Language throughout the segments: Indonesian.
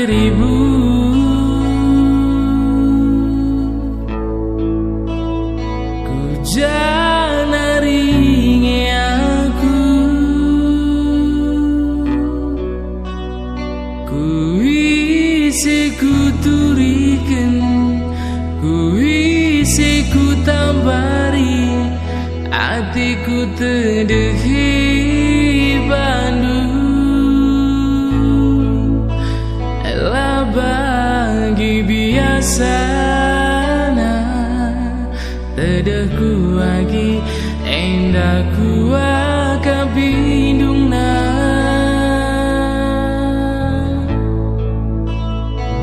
dirimu. Ku jana ringe aku, ku isi ku turiken, ku isi ku tambari, hatiku terdehi Bandung. Elah bagi biasana tedahku lagi endah ku kabindungna.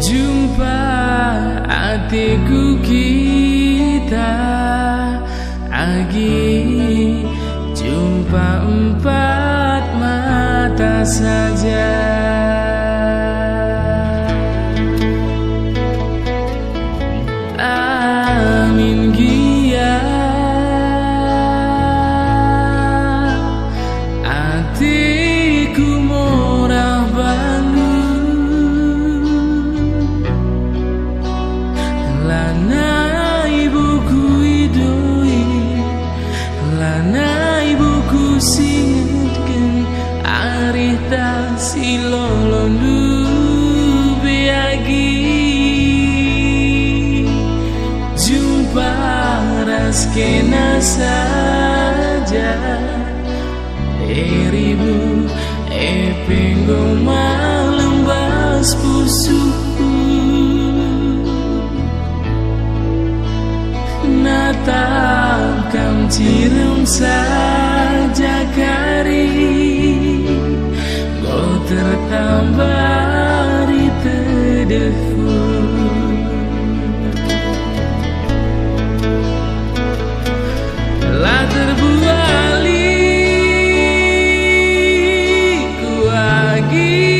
Jumpa hatiku kita lagi, jumpa empat mata saja. Amin gia hatiku murah Bandung. Lana ibuku idoi, lana ibuku singetken arita silolondu beagi. Jumpa raskena saja dirimu, penggong malam bas pusuku. Natap kam cirum saja kari, kau tertambar di tedahku. Telah terbuali ku lagi,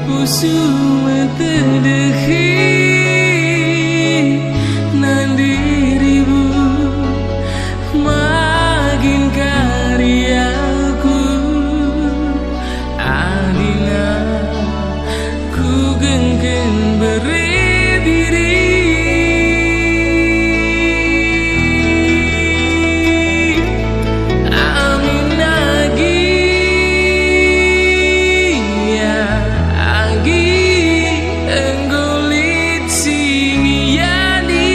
pusu mentedehi nan dirimu. Makin karyaku adina ku genggen berdiri. Amin lagi ya agi enggolit singiani,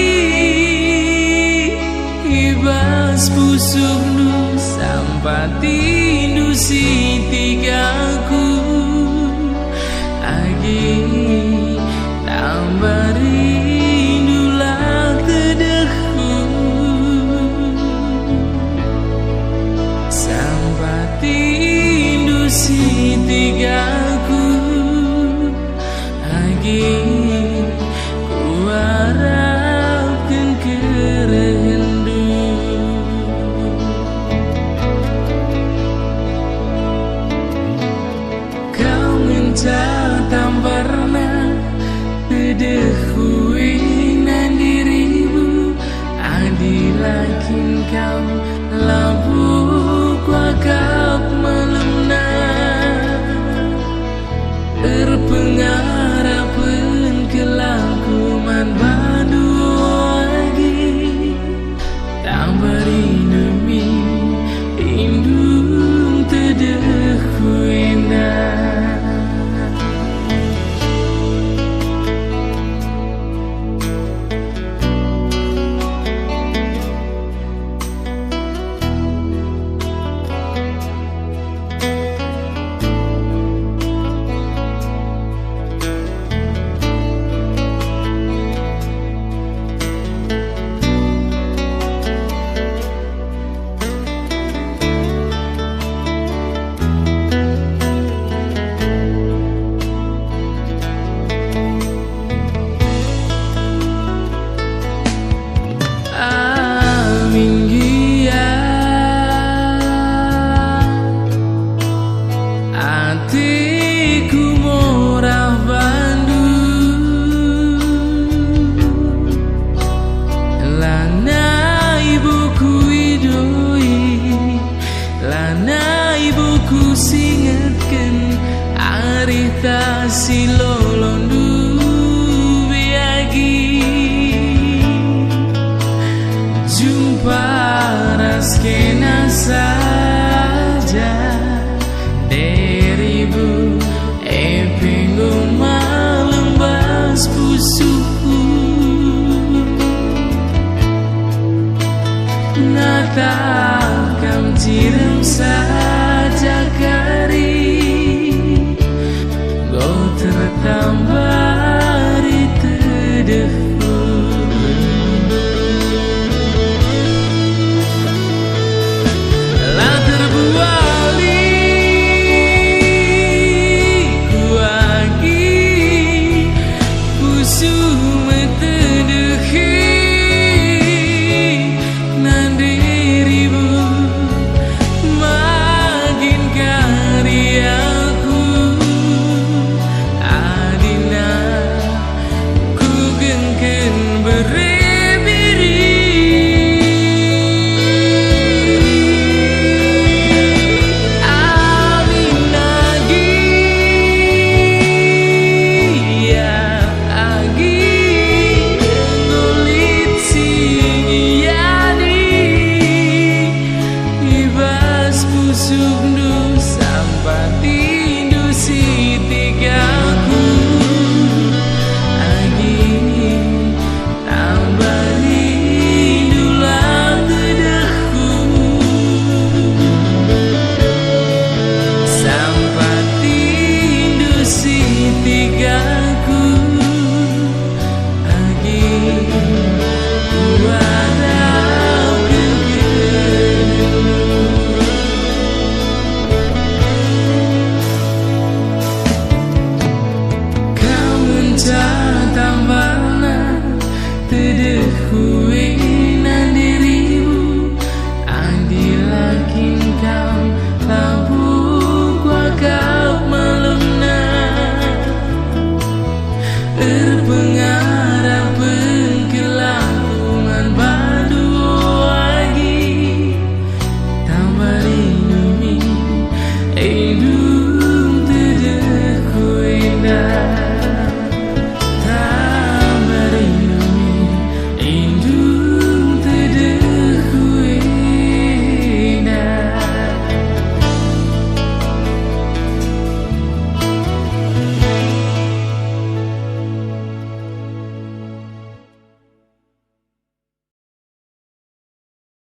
ibas pusuk nu sampati nu sitigaku agi tambah rindulah tedahku. Sampati nu sitigaku agi ku harapkan kerendu. Kau minta tambarna tedahku nan dirimu, adilakin kau lampu kuakap malamna. Terpengharapan kelakuman Bandung lagi, tambah rindu indung tedahku indah. saja kari go tertambar tedefu telah terbuali kuagi pusu metedehi nandiribu magin karyaku adina ku gengken berebiri alinagi ya agi ngulit singiyani ibas pusuk nu sampai tindu si tigaku agi tambah rindulah tedaku sampai tindu si tigaku agi walau kau mencari